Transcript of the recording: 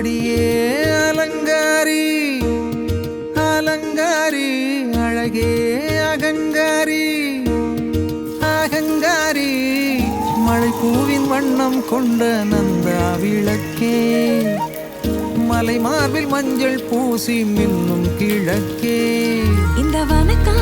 அடியே அலங்காரி அலங்காரி அழகே அகங்காரி அகங்காரி மழை பூவின் வண்ணம் கொண்ட நந்தா விளக்கே மலை மார்பில் மஞ்சள் பூசி மின்னும் கிழக்கே இந்த வனக்கா